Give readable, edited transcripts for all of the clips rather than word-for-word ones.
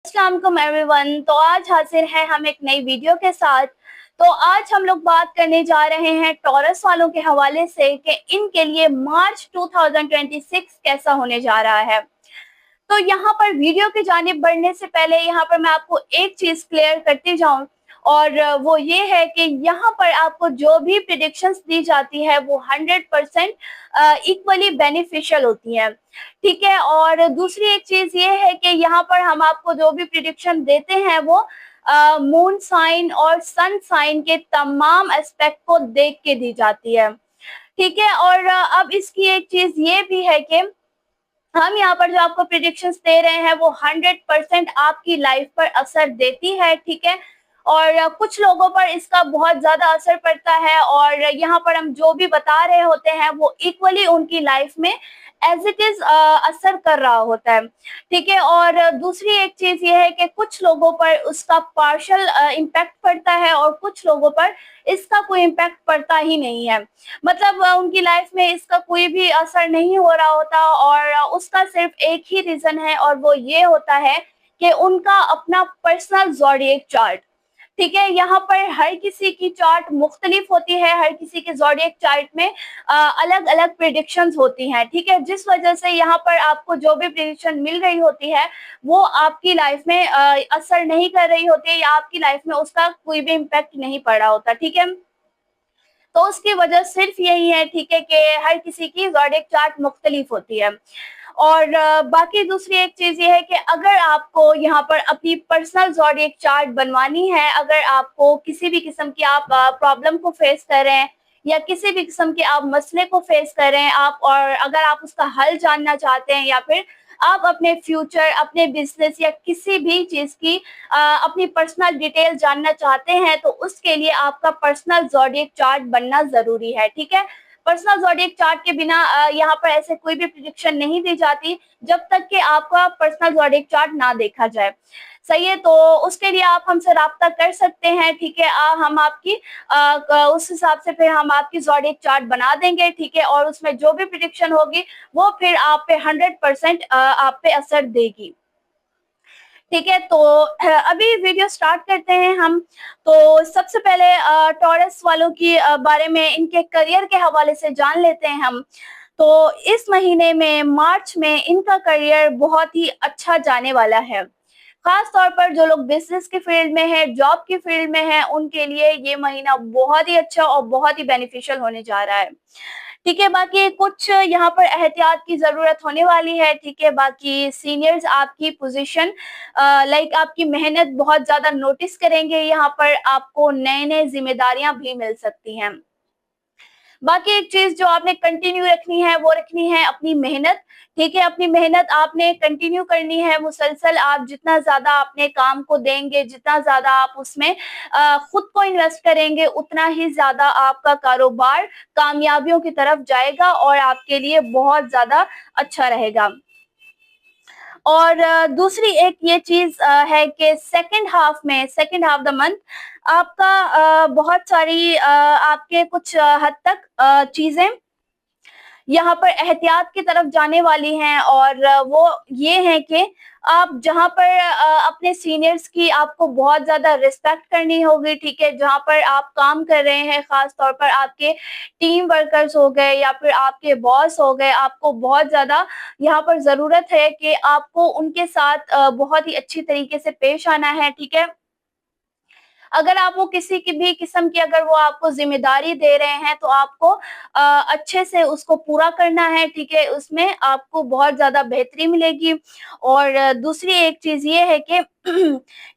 अस्सलाम वालेकुम एवरीवन। तो आज हाजिर है हम एक नई वीडियो के साथ। तो आज हम लोग बात करने जा रहे हैं टॉरस वालों के हवाले से कि इनके लिए मार्च 2026 कैसा होने जा रहा है। तो यहाँ पर वीडियो की जानिब बढ़ने से पहले यहाँ पर मैं आपको एक चीज क्लियर करती जाऊं, और वो ये है कि यहाँ पर आपको जो भी प्रिडिक्शंस दी जाती है वो 100% इक्वली बेनिफिशियल होती हैं। ठीक है। और दूसरी एक चीज ये है कि यहाँ पर हम आपको जो भी प्रिडिक्शन देते हैं वो मून साइन और सन साइन के तमाम एस्पेक्ट को देख के दी जाती है। ठीक है। और अब इसकी एक चीज ये भी है कि हम यहाँ पर जो आपको प्रिडिक्शंस दे रहे हैं वो 100% आपकी लाइफ पर असर देती है। ठीक है। और कुछ लोगों पर इसका बहुत ज्यादा असर पड़ता है, और यहाँ पर हम जो भी बता रहे होते हैं वो इक्वली उनकी लाइफ में एज इट इज असर कर रहा होता है। ठीक है। और दूसरी एक चीज ये है कि कुछ लोगों पर उसका पार्शल इम्पैक्ट पड़ता है और कुछ लोगों पर इसका कोई इम्पैक्ट पड़ता ही नहीं है। मतलब उनकी लाइफ में इसका कोई भी असर नहीं हो रहा होता, और उसका सिर्फ एक ही रीजन है और वो ये होता है कि उनका अपना पर्सनल ज़ोडिएक चार्ट। ठीक है। यहाँ पर हर किसी की चार्ट मुख्तलिफ होती है, हर किसी के ज़ोडिएक चार्ट में अलग अलग प्रिडिक्शंस होती हैं। ठीक है। जिस वजह से यहाँ पर आपको जो भी प्रिडिक्शन मिल रही होती है वो आपकी लाइफ में असर नहीं कर रही होती है, या आपकी लाइफ में उसका कोई भी इम्पैक्ट नहीं पड़ रहा होता। ठीक है। तो उसकी वजह सिर्फ यही है, ठीक है, कि हर किसी की ज़ोडिएक चार्ट मुख्तलिफ होती है। और बाकी दूसरी एक चीज ये है कि अगर आपको यहाँ पर अपनी पर्सनल ज़ोडिएक चार्ट बनवानी है, अगर आपको किसी भी किस्म की आप प्रॉब्लम को फेस कर रहे हैं या किसी भी किस्म के आप मसले को फेस कर रहे हैं आप, और अगर आप उसका हल जानना चाहते हैं, या फिर आप अपने फ्यूचर, अपने बिजनेस या किसी भी चीज की अपनी पर्सनल डिटेल जानना चाहते हैं, तो उसके लिए आपका पर्सनल ज़ोडिएक चार्ट बनना जरूरी है। ठीक है। पर्सनल ज़ोडिएक चार्ट के बिना यहाँ पर ऐसे कोई भी प्रेडिक्शन नहीं दी जाती जब तक कि आपका पर्सनल ज़ोडिएक चार्ट ना देखा जाए। सही है। तो उसके लिए आप हमसे राब्ता कर सकते हैं। ठीक है। हम आपकी उस हिसाब से फिर हम आपकी ज़ोडिएक चार्ट बना देंगे। ठीक है। और उसमें जो भी प्रेडिक्शन होगी वो फिर आप पे 100% आप पे असर देगी। ठीक है। तो अभी वीडियो स्टार्ट करते हैं हम। तो सबसे पहले टॉरस वालों की बारे में, इनके करियर के हवाले से जान लेते हैं हम। तो इस महीने में मार्च में इनका करियर बहुत ही अच्छा जाने वाला है। खास तौर पर जो लोग बिजनेस की फील्ड में है, जॉब की फील्ड में है, उनके लिए ये महीना बहुत ही अच्छा और बहुत ही बेनिफिशियल होने जा रहा है। ठीक है। बाकी कुछ यहाँ पर एहतियात की जरूरत होने वाली है। ठीक है। बाकी सीनियर्स आपकी पोजीशन लाइक आपकी मेहनत बहुत ज्यादा नोटिस करेंगे। यहाँ पर आपको नए नए जिम्मेदारियां भी मिल सकती हैं। बाकी एक चीज जो आपने कंटिन्यू रखनी है वो रखनी है अपनी मेहनत। ठीक है। अपनी मेहनत आपने कंटिन्यू करनी है मुसलसल। आप जितना ज्यादा अपने काम को देंगे, जितना ज्यादा आप उसमें खुद को इन्वेस्ट करेंगे, उतना ही ज्यादा आपका कारोबार कामयाबियों की तरफ जाएगा और आपके लिए बहुत ज्यादा अच्छा रहेगा। और दूसरी एक ये चीज है कि सेकंड हाफ द मंथ आपका बहुत सारी आपके कुछ हद तक चीजें यहाँ पर एहतियात की तरफ जाने वाली हैं, और वो ये है कि आप जहाँ पर अपने सीनियर्स की आपको बहुत ज्यादा रिस्पेक्ट करनी होगी। ठीक है। जहाँ पर आप काम कर रहे हैं, खास तौर पर आपके टीम वर्कर्स हो गए या फिर आपके बॉस हो गए, आपको बहुत ज्यादा यहाँ पर जरूरत है कि आपको उनके साथ बहुत ही अच्छी तरीके से पेश आना है। ठीक है। अगर आप वो किसी की भी किस्म की अगर वो आपको जिम्मेदारी दे रहे हैं तो आपको अच्छे से उसको पूरा करना है। ठीक है। उसमें आपको बहुत ज्यादा बेहतरी मिलेगी। और दूसरी एक चीज ये है कि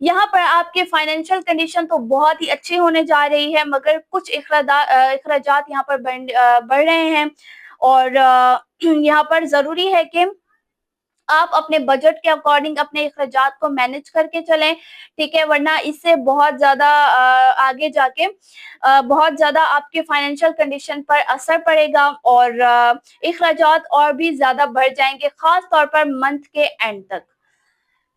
यहाँ पर आपके फाइनेंशियल कंडीशन तो बहुत ही अच्छी होने जा रही है, मगर कुछ अखराजात यहाँ पर बढ़ रहे हैं। और यहाँ पर जरूरी है कि आप अपने बजट के अकॉर्डिंग अपने अखराजात को मैनेज करके चलें। ठीक है। वरना इससे बहुत ज्यादा आगे जाके बहुत ज्यादा आपके फाइनेंशियल कंडीशन पर असर पड़ेगा, और अखराजात और भी ज्यादा बढ़ जाएंगे, खास तौर पर मंथ के एंड तक।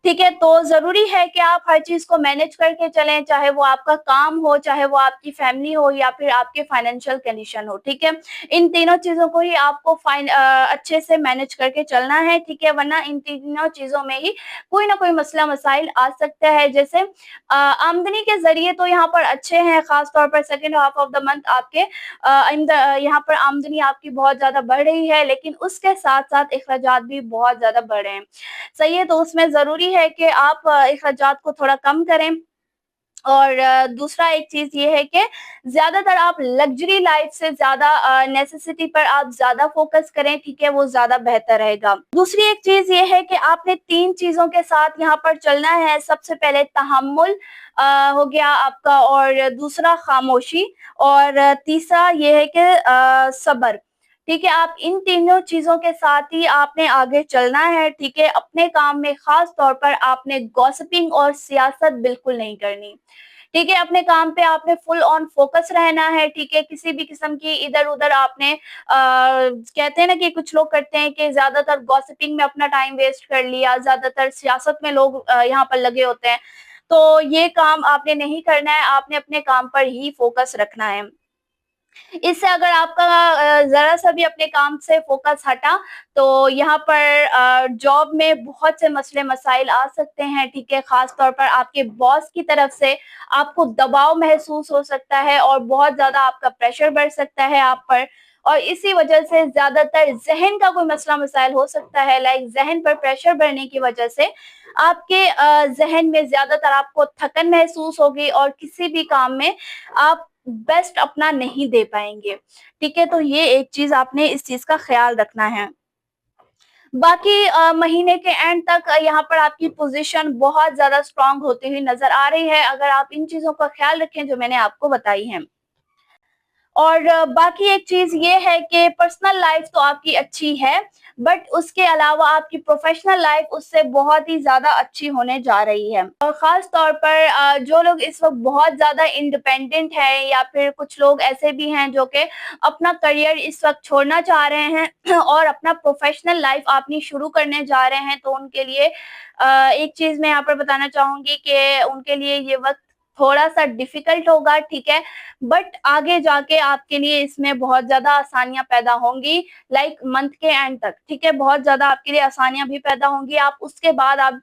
ठीक है, तो ज़रूरी है कि आप हर चीज़ को मैनेज करके चलें, चाहे वो आपका काम हो, चाहे वो आपकी फैमिली हो या फिर आपके फाइनेंशियल कंडीशन हो, ठीक है? इन तीनों चीज़ों को ही आपको अच्छे से मैनेज करके चलना है, ठीक है? वरना इन तीनों चीज़ों में ही कोई ना कोई मसला-मसाइल आ सकता है। जैसे आमदनी के ज़रिए तो यहाँ पर अच्छे हैं, ख़ास तौर पर second half of the month आपके यहाँ पर आमदनी आपकी बहुत ज़्यादा बढ़ रही है, लेकिन उसके साथ-साथ अखराजात भी बहुत ज़्यादा बढ़ रहे हैं। सही है, तो उसमें ज़रूरी है कि आप अखराजात को थोड़ा कम करें। और दूसरा एक चीज़ ये है कि ज़्यादातर आप लग्ज़री लाइफ़ से ज़्यादा नेसेसिटी पर आप ज़्यादा फ़ोकस करें, ठीक है? वो ज़्यादा बेहतर रहेगा। दूसरी एक चीज़ ये है कि आपने 3 चीज़ों के साथ यहाँ पर चलना है। सबसे पहले तहम्मुल हो गया आपका, और दूसरा खामोशी, और तीसरा ये है कि सब्र। ठीक है, आप इन तीनों चीज़ों के साथ ही आपने आगे चलना है, ठीक है? अपने काम में ख़ास तौर पर आपने गॉसिपिंग और सियासत बिल्कुल नहीं करनी। ठीक है, अपने काम पे आपने फुल ऑन फ़ोकस रहना है, ठीक है? किसी भी किस्म की इधर-उधर आपने कहते हैं ना कि कुछ लोग करते हैं कि ज़्यादातर गॉसिपिंग में अपना टाइम वेस्ट कर लिया, ज़्यादातर सियासत में लोग यहाँ पर लगे होते हैं। तो ये काम आपने नहीं करना है, आपने अपने काम पर ही फ़ोकस रखना है। इससे अगर आपका ज़रा-सा भी अपने काम से फ़ोकस हटा, तो यहाँ पर जॉब में बहुत से मसले-मसाइल आ सकते हैं, ठीक है? ख़ास तौर पर आपके बॉस की तरफ से आपको दबाव महसूस हो सकता है और बहुत ज़्यादा आपका प्रेशर बढ़ सकता है आप पर, और इसी वजह से ज़्यादातर ज़हन का कोई मसला-मसाइल हो सकता है, लाइक ज़हन पर प्रेशर बढ़ने की वजह से आपके ज़हन में ज़्यादातर आपको थकन महसूस होगी और किसी भी काम में आप बेस्ट अपना नहीं दे पाएँगे, ठीक है? तो ये एक चीज़ आपने इस चीज़ का ख़्याल रखना है। बाकी महीने के एंड तक यहाँ पर आपकी पोज़ीशन बहुत ज़्यादा स्ट्रॉन्ग होती हुई नज़र आ रही है, अगर आप इन चीज़ों का ख़्याल रखें जो मैंने आपको बताई हैं। और बाकी एक चीज़ ये है कि पर्सनल लाइफ़ तो आपकी अच्छी है, बट उसके अलावा आपकी प्रोफ़ेशनल लाइफ़ उससे बहुत ही ज़्यादा अच्छी होने जा रही है। और ख़ास तौर पर जो लोग इस वक़्त बहुत ज़्यादा इंडिपेंडेंट हैं, या फिर कुछ लोग ऐसे भी हैं जो कि अपना करियर इस वक़्त छोड़ना चाह रहे हैं और अपना प्रोफ़ेशनल लाइफ़ अपनी शुरू करने जा रहे हैं, तो उनके लिए एक चीज़ मैं यहाँ पर बताना चाहूँगी कि उनके लिए ये वक़्त थोड़ा-सा डिफ़िकल्ट होगा, ठीक है? बट आगे जाके आपके लिए इसमें बहुत ज़्यादा आसानियाँ पैदा होंगी, लाइक मंथ के एंड तक, ठीक है? बहुत ज़्यादा आपके लिए आसानियाँ भी पैदा होंगी, आप उसके बाद आप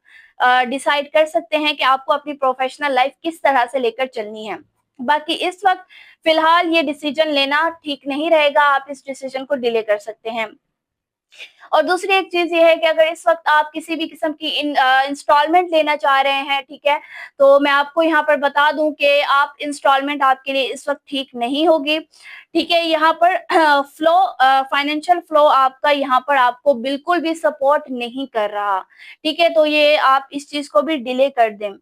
डिसाइड कर सकते हैं कि आपको अपनी प्रोफ़ेशनल लाइफ़ किस तरह से लेकर चलनी है। बाकी इस वक़्त फ़िलहाल ये डिसीज़न लेना ठीक नहीं रहेगा, आप इस डिसीज़न को डिले कर सकते हैं। और दूसरी एक चीज़ ये है कि अगर इस वक़्त आप किसी भी किस्म की इंस्टॉलमेंट लेना चाह रहे हैं, ठीक है? तो मैं आपको यहाँ पर बता दूँ कि आप इंस्टॉलमेंट आपके लिए इस वक़्त ठीक नहीं होगी, ठीक है? यहाँ पर फाइनेंशियल फ्लो आपका यहाँ पर आपको बिल्कुल भी सपोर्ट नहीं कर रहा, ठीक है? तो ये आप इस चीज़ को भी डिले कर दें।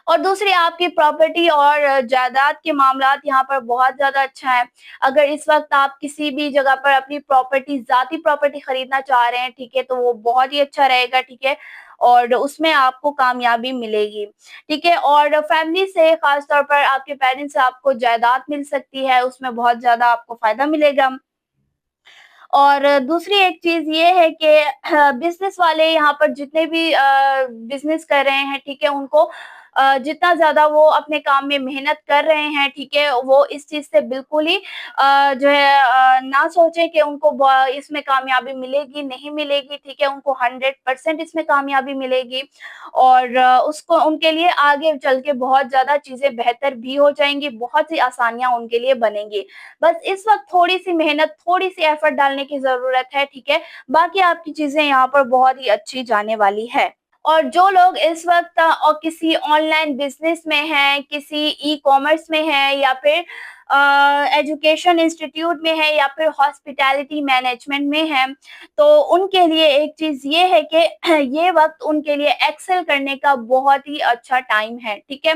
और दूसरी आपकी प्रॉपर्टी और जायदाद के मामलात यहाँ पर बहुत ज़्यादा अच्छा है। अगर इस वक़्त आप किसी भी जगह पर अपनी प्रॉपर्टी ज़ाती प्रॉपर्टी खरीदना चाह रहे हैं, ठीक है? तो वो बहुत ही अच्छा रहेगा, ठीक है? और उसमें आपको कामयाबी मिलेगी, ठीक है? और फैमिली से ख़ास तौर पर आपके पेरेंट्स से आपको जायदाद मिल सकती है, उसमें बहुत ज़्यादा आपको फ़ायदा मिलेगा। और दूसरी एक चीज़ ये है कि बिज़नेस वाले यहाँ पर जितने भी बिज़नेस कर रहे हैं, ठीक है? उनको जितना ज़्यादा वो अपने काम में मेहनत कर रहे हैं, ठीक है? वो इस चीज़ से बिल्कुल ही जो है ना सोचें कि उनको इसमें कामयाबी मिलेगी, नहीं मिलेगी, ठीक है? उनको 100% इसमें कामयाबी मिलेगी, और उसको उनके लिए आगे चल के बहुत ज़्यादा चीज़ें बेहतर भी हो जाएँगी, बहुत सी आसानियाँ उनके लिए बनेंगी। बस इस वक़्त थोड़ी-सी मेहनत, थोड़ी-सी एफर्ट डालने की ज़रूरत है, ठीक है? बाकी आपकी चीज़ें यहाँ पर बहुत ही अच्छी जाने वाली है। और जो लोग इस वक़्त किसी ऑनलाइन बिज़नेस में हैं, किसी ई-कॉमर्स में हैं, या फिर एजुकेशन इंस्टीट्यूट में हैं, या फिर हॉस्पिटैलिटी मैनेजमेंट में हैं, तो उनके लिए एक चीज़ ये है कि ये वक़्त उनके लिए एक्सेल करने का बहुत ही अच्छा टाइम है, ठीक है?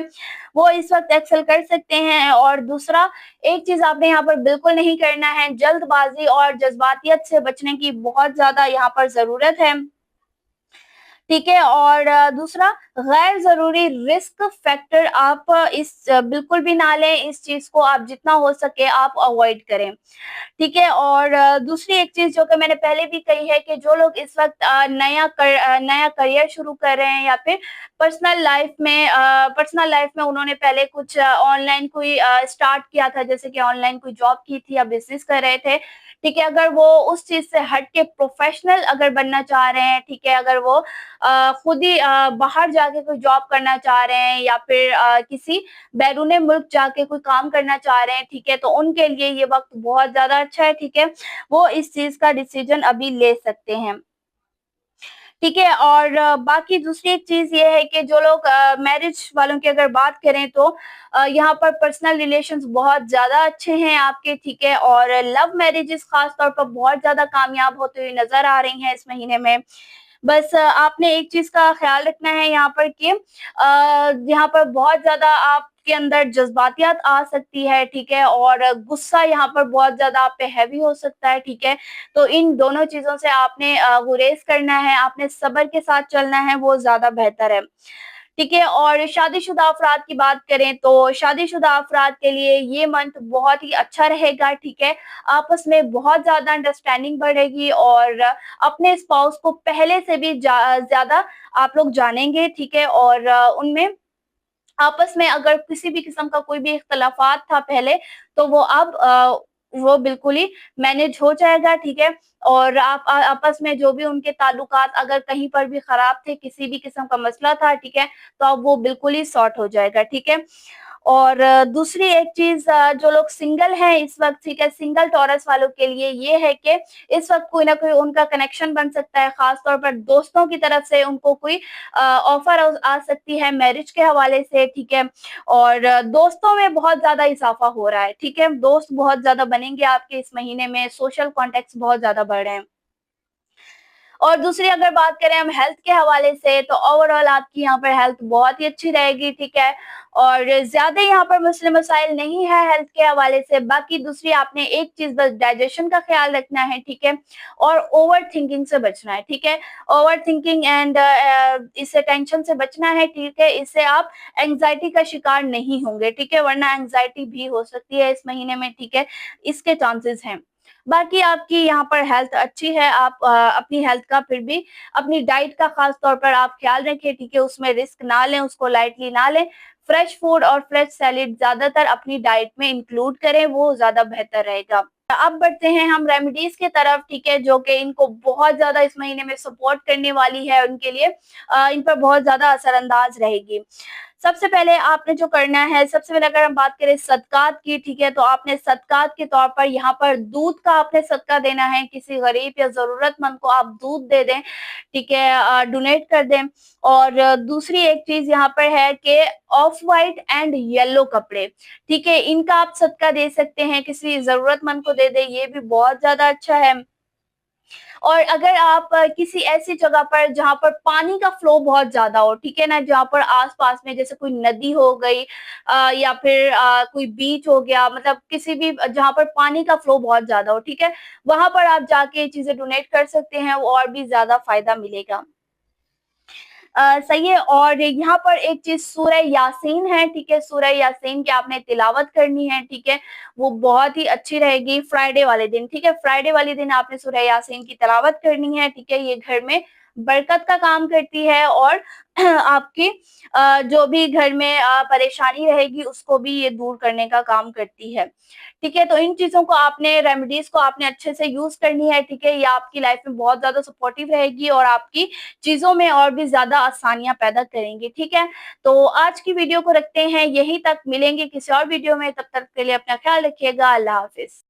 वो इस वक़्त एक्सेल कर सकते हैं। और दूसरा एक चीज़ आपने यहाँ पर बिल्कुल नहीं करना है, जल्दबाज़ी और जज़्बातियत से बचने की बहुत ज़्यादा यहाँ पर ज़रूरत है। ठीक है। और दूसरा, गैर जरूरी रिस्क फैक्टर आप बिल्कुल भी ना लें, इस चीज को आप जितना हो सके आप अवॉइड करें। ठीक है। और दूसरी एक चीज जो कि मैंने पहले भी कही है कि जो लोग इस वक्त नया करियर शुरू कर रहे हैं या फिर पर्सनल लाइफ में उन्होंने पहले कुछ ऑनलाइन कोई स्टार्ट किया था, जैसे कि ऑनलाइन कोई जॉब की थी या बिजनेस कर रहे थे, ठीक है, अगर वो उस चीज से हट के प्रोफेशनल अगर बनना चाह रहे हैं, ठीक है, अगर वो खुद ही बाहर जाके कोई जॉब करना चाह रहे हैं या फिर किसी बैरूने मुल्क जाके कोई काम करना चाह रहे हैं, ठीक है, तो उनके लिए ये वक्त बहुत ज्यादा अच्छा है। ठीक है, वो इस चीज का डिसीजन अभी ले सकते हैं। ठीक है। और बाकी दूसरी एक चीज ये है कि जो लोग मैरिज वालों की अगर बात करें तो यहाँ पर पर्सनल रिलेशंस बहुत ज्यादा अच्छे हैं आपके। ठीक है। और लव मैरिजेस खास तौर पर बहुत ज्यादा कामयाब होते हुए नजर आ रही हैं इस महीने में। बस आपने एक चीज का ख्याल रखना है यहाँ पर कि यहाँ पर बहुत ज्यादा आपके अंदर जज्बातियात आ सकती है। ठीक है। और गुस्सा यहाँ पर बहुत ज्यादा आप पे हैवी हो सकता है। ठीक है, तो इन दोनों चीजों से आपने गुरेज करना है, आपने सब्र के साथ चलना है, वो ज्यादा बेहतर है। ठीक है। और शादीशुदा अफराद की बात करें तो शादीशुदा अफराद के लिए ये मंथ बहुत ही अच्छा रहेगा। ठीक है, आपस में बहुत ज्यादा अंडरस्टैंडिंग बढ़ेगी और अपने स्पाउस को पहले से भी ज्यादा आप लोग जानेंगे। ठीक है। और उनमें आपस में अगर किसी भी किस्म का कोई भी इख्तलाफात था पहले, तो वो अब वो बिल्कुल ही मैनेज हो जाएगा। ठीक है। और आप आपस में जो भी उनके ताल्लुकात अगर कहीं पर भी खराब थे, किसी भी किस्म का मसला था, ठीक है, तो अब वो बिल्कुल ही सॉर्ट हो जाएगा। ठीक है। और दूसरी एक चीज, जो लोग सिंगल हैं इस वक्त, ठीक है, सिंगल टॉरस वालों के लिए ये है कि इस वक्त कोई ना कोई उनका कनेक्शन बन सकता है, खास तौर पर दोस्तों की तरफ से उनको कोई ऑफर आ सकती है मैरिज के हवाले से। ठीक है। और दोस्तों में बहुत ज्यादा इजाफा हो रहा है। ठीक है, दोस्त बहुत ज्यादा बनेंगे आपके इस महीने में, सोशल कॉन्टेक्ट बहुत ज्यादा बढ़ रहे हैं। और दूसरी अगर बात करें हम हेल्थ के हवाले से, तो ओवरऑल आपकी यहाँ पर हेल्थ बहुत ही अच्छी रहेगी। ठीक है। और ज्यादा यहाँ पर मसले मसाइल नहीं है हेल्थ के हवाले से। बाकी दूसरी आपने एक चीज बस डाइजेशन का ख्याल रखना है। ठीक है। और ओवर थिंकिंग से बचना है। ठीक है, ओवर थिंकिंग एंड इससे टेंशन से बचना है। ठीक है, इससे आप एंग्जाइटी का शिकार नहीं होंगे। ठीक है, वरना एंग्जाइटी भी हो सकती है इस महीने में। ठीक है, इसके चांसेस हैं। बाकी आपकी यहाँ पर हेल्थ अच्छी है। आप अपनी हेल्थ का फिर भी अपनी डाइट का खास तौर पर आप ख्याल रखें। ठीक है, उसमें रिस्क ना लें, उसको लाइटली ना लें। फ्रेश फूड और फ्रेश सैलेड ज्यादातर अपनी डाइट में इंक्लूड करें, वो ज्यादा बेहतर रहेगा। अब बढ़ते हैं हम रेमेडीज की तरफ। ठीक है, जो कि इनको बहुत ज्यादा इस महीने में सपोर्ट करने वाली है, उनके लिए इन पर बहुत ज्यादा असरअंदाज रहेगी। सबसे पहले आपने जो करना है, सबसे पहले अगर हम बात करें सदकात की, ठीक है, तो आपने सदकात के तौर पर यहाँ पर दूध का आपने सदका देना है। किसी गरीब या जरूरतमंद को आप दूध दे दें। ठीक है, डोनेट कर दें। और दूसरी एक चीज यहाँ पर है कि ऑफ वाइट एंड येलो कपड़े, ठीक है, इनका आप सदका दे सकते हैं, किसी जरूरतमंद को दे दें, ये भी बहुत ज्यादा अच्छा है। और अगर आप किसी ऐसी जगह पर जहां पर पानी का फ्लो बहुत ज्यादा हो, ठीक है ना, जहां पर आसपास में जैसे कोई नदी हो गई या फिर कोई बीच हो गया, मतलब किसी भी जहां पर पानी का फ्लो बहुत ज्यादा हो, ठीक है, वहां पर आप जाके चीजें डोनेट कर सकते हैं, और भी ज्यादा फायदा मिलेगा। सही है। और यहाँ पर एक चीज सूरह यासीन है। ठीक है, सूरह यासीन की आपने तिलावत करनी है। ठीक है, वो बहुत ही अच्छी रहेगी फ्राइडे वाले दिन। ठीक है, फ्राइडे वाले दिन आपने सूरह यासीन की तिलावत करनी है। ठीक है, ये घर में बरकत का काम करती है और आपकी जो भी घर में परेशानी रहेगी उसको भी ये दूर करने का काम करती है। ठीक है, तो इन चीजों को आपने, रेमेडीज को आपने अच्छे से यूज करनी है। ठीक है, ये आपकी लाइफ में बहुत ज्यादा सपोर्टिव रहेगी और आपकी चीजों में और भी ज्यादा आसानियां पैदा करेंगी। ठीक है, तो आज की वीडियो को रखते हैं यहीं तक, मिलेंगे किसी और वीडियो में, तब तक के लिए अपना ख्याल रखिएगा। अल्लाह हाफिज।